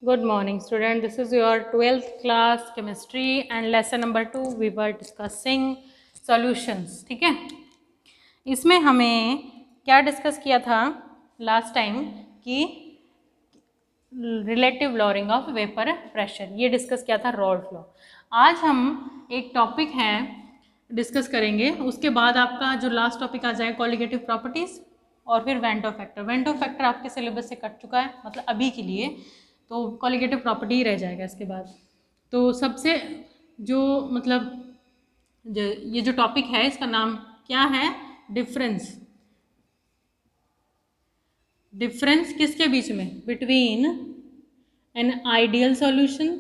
Good morning student, this is your 12th class chemistry and lesson number 2 we were discussing solutions. ठीक है, इसमें हमें क्या discuss किया था लास्ट टाइम कि relative lowering of vapour pressure, ये डिस्कस किया था रॉल्ट लॉ। आज हम एक टॉपिक है डिस्कस करेंगे, उसके बाद आपका जो लास्ट टॉपिक आ जाए कॉलिगेटिव प्रॉपर्टीज़ और फिर वेंटो फैक्टर। वेंटो फैक्टर आपके सिलेबस से कट चुका है, मतलब अभी के लिए, तो कॉलिगेटिव प्रॉपर्टी ही रह जाएगा इसके बाद। तो सबसे जो मतलब ये जो टॉपिक है इसका नाम क्या है? डिफरेंस। डिफरेंस किसके बीच में? Between an ideal solution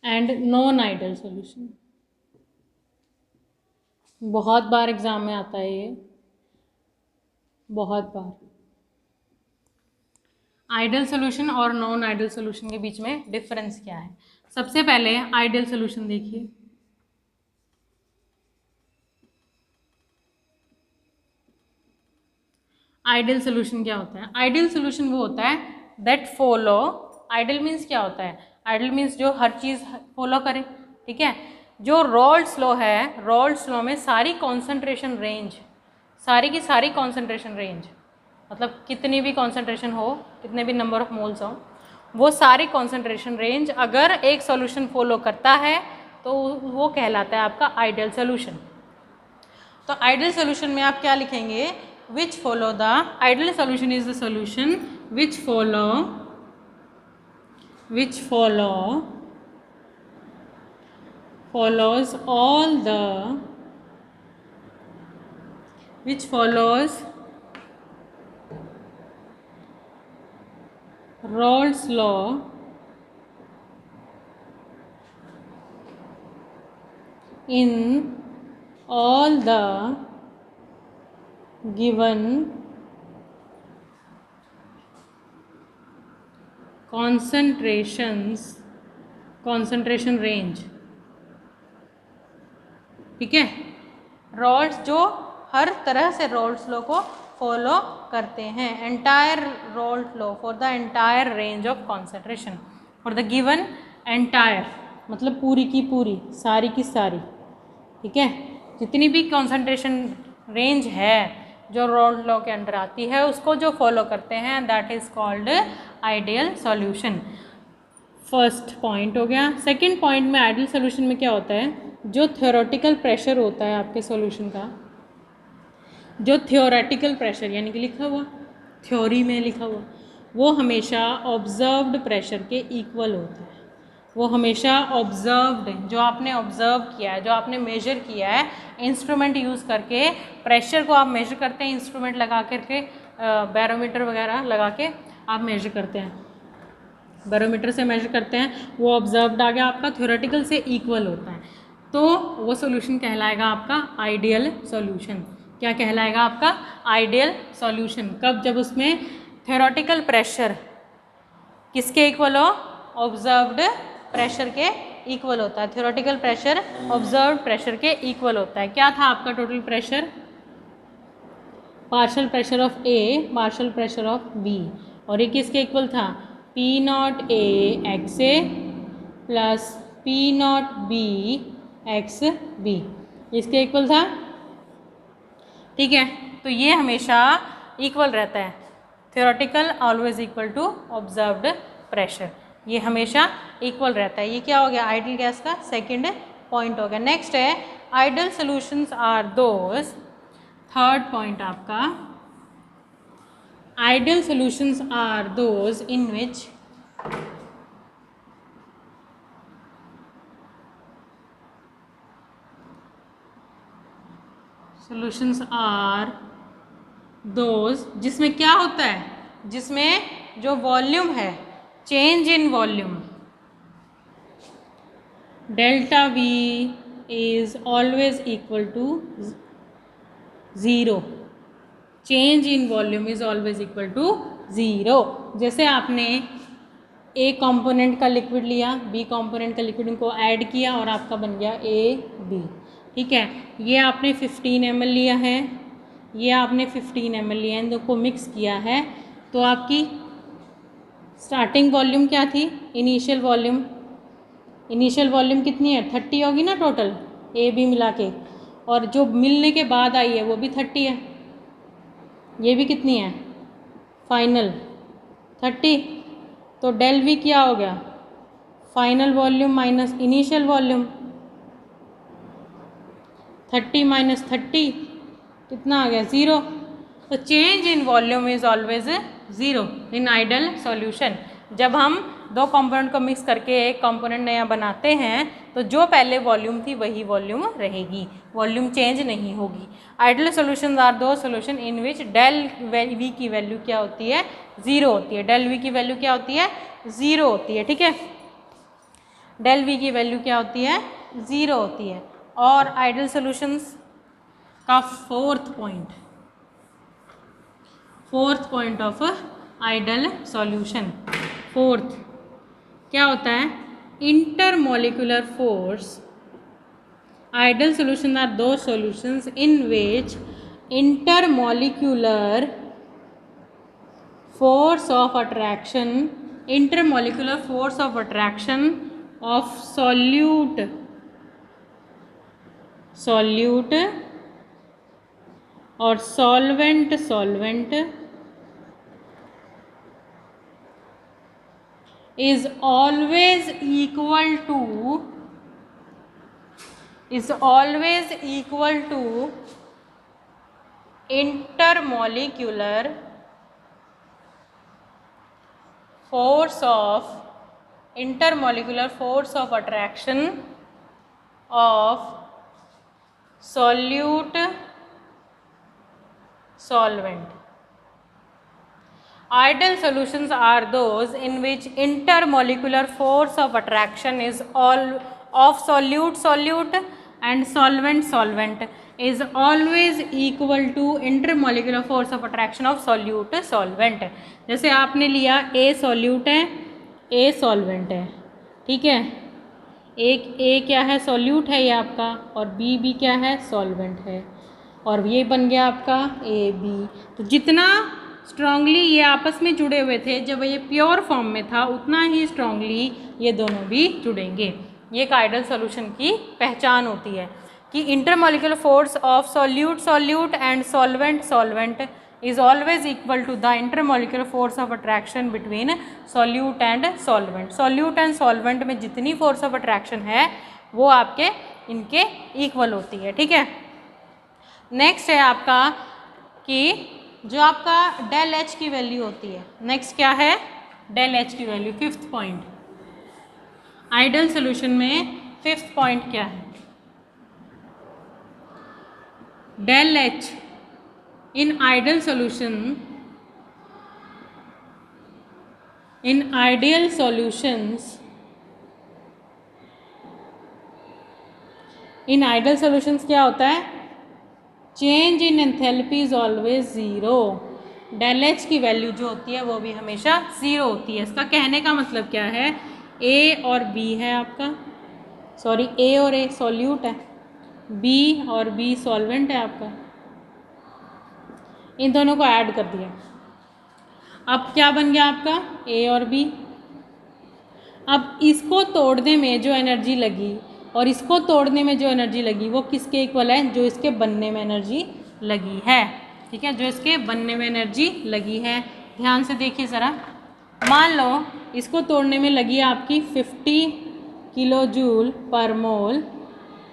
and non ideal solution. बहुत बार एग्जाम में आता है ये, बहुत बार। आइडियल सॉल्यूशन और नॉन आइडियल सॉल्यूशन के बीच में डिफरेंस क्या है? सबसे पहले आइडियल सॉल्यूशन देखिए। आइडियल सॉल्यूशन क्या होता है? आइडियल सॉल्यूशन वो होता है दैट फॉलो। आइडियल मीन्स क्या होता है? आइडियल मीन्स जो हर चीज़ फॉलो करे, ठीक है। जो रॉल्ट्स लॉ है, रॉल्ट्स लॉ में सारी कॉन्सेंट्रेशन रेंज, सारी की सारी कॉन्सेंट्रेशन रेंज, मतलब कितनी भी कॉन्सेंट्रेशन हो, कितने भी नंबर ऑफ मोल्स हो, वो सारी कॉन्सेंट्रेशन रेंज अगर एक सॉल्यूशन फॉलो करता है तो वो कहलाता है आपका आइडियल सॉल्यूशन। तो आइडियल सॉल्यूशन में आप क्या लिखेंगे? Which follow the ideal solution is the solution which follows all the which follows Rolle's law in all the given concentration range। ठीक है, रॉल्ट्स जो हर तरह से रॉल्ट्स लॉ को फॉलो करते हैं, entire Raoult law for the entire range of concentration, for the given entire मतलब पूरी की पूरी, सारी की सारी, ठीक है। जितनी भी कॉन्सेंट्रेशन रेंज है जो रॉल्ट लॉ के अंडर आती है उसको जो फॉलो करते हैं that is called ideal solution. First point हो गया। सेकंड पॉइंट में आइडियल सॉल्यूशन में क्या होता है? जो थ्योरेटिकल प्रेशर होता है आपके सॉल्यूशन का, जो थ्योरेटिकल प्रेशर यानी कि लिखा हुआ, थ्योरी में लिखा हुआ, वो हमेशा ऑब्जर्व्ड प्रेशर के इक्वल होता है। वो हमेशा ऑब्जर्व्ड, जो आपने ऑब्जर्व किया है, जो आपने मेजर किया है इंस्ट्रूमेंट यूज़ करके, प्रेशर को आप मेजर करते हैं इंस्ट्रूमेंट लगा करके, बैरोमीटर वगैरह लगा के आप मेजर करते हैं, बैरोमीटर से मेजर करते हैं, वो ऑब्जर्व्ड आ गया आपका, थ्योरेटिकल से इक्वल होता है, तो वो सॉल्यूशन कहलाएगा आपका आइडियल सॉल्यूशन। क्या कहलाएगा आपका? Ideal solution. कब? जब उसमें थ्योरेटिकल प्रेशर किसके इक्वल हो? ऑब्जर्व्ड प्रेशर के इक्वल होता है। थ्योरेटिकल प्रेशर ऑब्जर्व्ड प्रेशर के इक्वल होता है। क्या था आपका total pressure? Partial pressure of A, partial pressure of B, और ये किसके इक्वल था? P naught A x A plus P naught B x B, इसके इक्वल था, ठीक है। तो ये हमेशा इक्वल रहता है, theoretical always equal to observed pressure, ये हमेशा इक्वल रहता है। ये क्या हो गया? आइडियल गैस का सेकंड पॉइंट हो गया। नेक्स्ट है ideal solutions are those, third point आपका, ideal solutions are those in which solutions are those जिसमें क्या होता है? जिसमें जो वॉल्यूम है, change in volume, delta v is always equal to zero. Change in volume is always equal to zero. जैसे आपने ए कंपोनेंट का लिक्विड लिया, बी कंपोनेंट का लिक्विड, इनको ऐड किया और आपका बन गया ए बी, ठीक है। ये आपने 15 ml लिया है, ये आपने 15 ml लिया, इन दो को मिक्स किया है, तो आपकी स्टार्टिंग वॉल्यूम क्या थी, इनिशियल वॉल्यूम कितनी है, 30 होगी ना टोटल ए बी मिला के, और जो मिलने के बाद आई है वो भी 30 है, ये भी कितनी है फाइनल 30। तो डेल वी क्या हो गया, final volume minus initial volume, 30 minus 30 कितना आ गया 0। तो change in volume is always 0 in ideal solution. जब हम दो कंपोनेंट को मिक्स करके एक कंपोनेंट नया बनाते हैं तो जो पहले वॉल्यूम थी वही वॉल्यूम रहेगी, वॉल्यूम चेंज नहीं होगी। Ideal solutions are those solution in which del V की वैल्यू क्या होती है 0 होती है, डेल वी की वैल्यू क्या होती है 0 होती है, ठीक है, डेल वी की वैल्यू क्या होती है 0 होती है। और आइडल सॉल्यूशंस का fourth point of ideal solution, fourth क्या होता है, intermolecular force. Ideal solution are those solutions in which intermolecular force of attraction of solute और solvent is always equal to intermolecular force of attraction of solute solvent. Ideal solutions are those in which intermolecular force of attraction is all of solute and solvent is always equal to intermolecular force of attraction of solute solvent. जैसे आपने लिया A solute है, A solvent है, ठीक है, एक A क्या है solute है ये आपका, और B क्या है solvent है, और ये बन गया आपका AB। तो जितना स्ट्रांगली ये आपस में जुड़े हुए थे जब ये प्योर फॉर्म में था, उतना ही स्ट्रांगली ये दोनों भी जुड़ेंगे। ये एक आइडल सॉल्यूशन की पहचान होती है कि intermolecular force of solute and solvent is always equal to the intermolecular force of attraction between solute and solvent. Solute and solvent में जितनी फोर्स ऑफ अट्रैक्शन है वो आपके इनके इक्वल होती है, ठीक है। नेक्स्ट है आपका कि जो आपका डेल एच की वैल्यू होती है, नेक्स्ट क्या है डेल एच की value, fifth point. Ideal solution में फिफ्थ पॉइंट क्या है, del H in ideal solution, in ideal solutions, in ideal solutions क्या होता है, change in enthalpy is always 0। Del H की वैल्यू जो होती है वो भी हमेशा 0 होती है। इसका कहने का मतलब क्या है, ए और बी है आपका, सॉरी ए और ए सॉल्यूट है, बी और बी सॉल्वेंट है आपका, इन दोनों को ऐड कर दिया, अब क्या बन गया आपका ए और बी। अब इसको तोड़ने में जो एनर्जी लगी और इसको तोड़ने में जो एनर्जी लगी वो किसके इक्वल है, जो इसके बनने में एनर्जी लगी है, ठीक है, जो इसके बनने में एनर्जी लगी है। ध्यान से देखिए ज़रा, मान लो इसको तोड़ने में लगी आपकी 50 किलो जूल पर मोल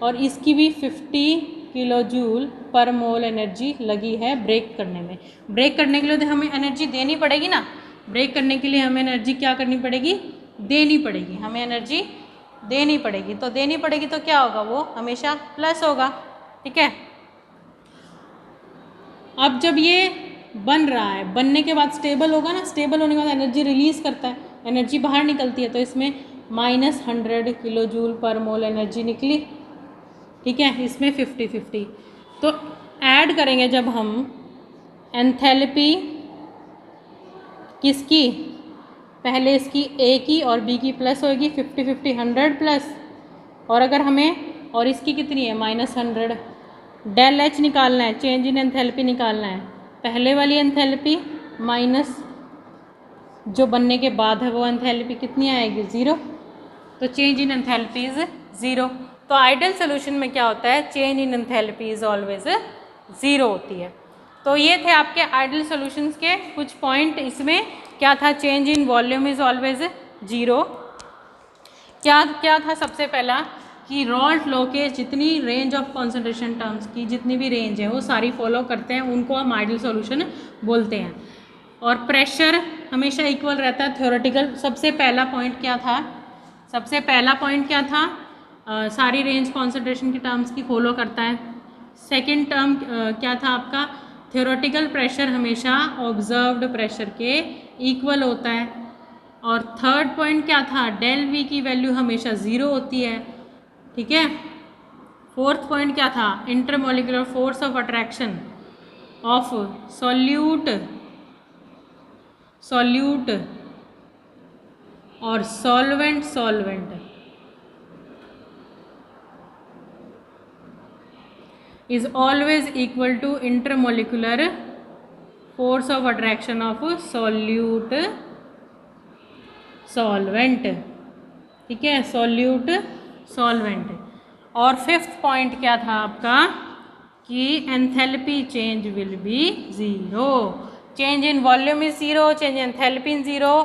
और इसकी भी 50 किलो जूल पर मोल एनर्जी लगी है ब्रेक करने में। ब्रेक करने के लिए तो हमें एनर्जी देनी पड़ेगी ना, ब्रेक करने के लिए हमें एनर्जी क्या करनी पड़ेगी, देनी पड़ेगी, हमें एनर्जी देनी पड़ेगी। तो देनी पड़ेगी तो क्या होगा, वो हमेशा प्लस होगा, ठीक है। अब जब ये बन रहा है, बनने के बाद स्टेबल होगा ना, स्टेबल होने के बाद एनर्जी रिलीज़ करता है, एनर्जी बाहर निकलती है, तो इसमें -100 किलो जूल पर मोल एनर्जी निकली, ठीक है, इसमें 50-50। तो ऐड करेंगे जब हम एंथैल्पी किसकी, पहले इसकी ए की और बी की प्लस होगी, 50-50 100 प्लस, और अगर हमें, और इसकी कितनी है -100, डेल एच निकालना है, चेंज इन एंथैल्पी निकालना है। पहले वाली एंथैल्पी माइनस जो बनने के बाद है वो एंथैल्पी कितनी आएगी, 0। तो चेंज इन एंथैल्पी इज 0। तो आइडियल सोल्यूशन में क्या होता है, change in enthalpy is always 0 होती है। तो ये थे आपके आइडियल सॉल्यूशंस के कुछ पॉइंट। इसमें क्या था, change in volume is always 0। क्या क्या था सबसे पहला कि रॉल्ट लॉ के जितनी रेंज ऑफ कॉन्सेंट्रेशन टर्म्स की जितनी भी रेंज है वो सारी फॉलो करते हैं, उनको हम आइडियल सॉल्यूशन बोलते हैं। और प्रेशर हमेशा इक्वल रहता है, थ्योरेटिकल। सबसे पहला पॉइंट क्या था, सबसे पहला पॉइंट क्या था, सारी रेंज कॉन्सेंट्रेशन की टर्म्स की फॉलो करता है। सेकंड टर्म क्या था आपका, थ्योरेटिकल प्रेशर हमेशा ऑब्जर्व्ड प्रेशर के इक्वल होता है। और थर्ड पॉइंट क्या था, डेल वी की वैल्यू हमेशा 0 होती है, ठीक है। फोर्थ पॉइंट क्या था, intermolecular force of attraction of solute और solvent is always equal to intermolecular force of attraction of solute solvent, ठीक है, solute solvent। और फिफ्थ पॉइंट क्या था आपका कि enthalpy change will be 0, change in volume is 0, change in enthalpy in 0।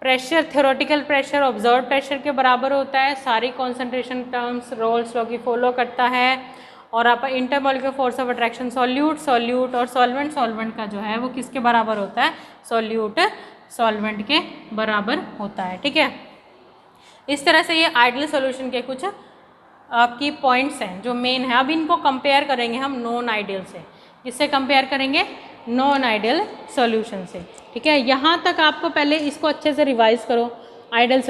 Pressure theoretical pressure observe pressure के बराबर होता है, सारी कॉन्सेंट्रेशन टर्म्स रोल्स लॉ की फॉलो करता है। और आप intermolecular force of attraction solute और सॉल्वेंट का जो है वो किसके बराबर होता है, सॉल्यूट सॉल्वेंट के बराबर होता है, ठीक है। इस तरह से ये आइडियल सॉल्यूशन के कुछ आपकी पॉइंट्स हैं जो मेन है। अब इनको कंपेयर करेंगे हम नॉन आइडियल से। किससे कंपेयर करेंगे, नॉन आइडियल सॉल्यूशन से, ठीक है। यहाँ तक आपको पहले इसको अच्छे से रिवाइज करो, आइडियल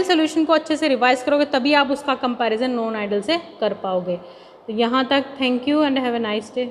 सॉल्यूशन को अच्छे से रिवाइज करोगे तभी आप उसका कंपैरिजन नॉन आइडियल से कर पाओगे। तो यहाँ तक, thank you and have a nice day.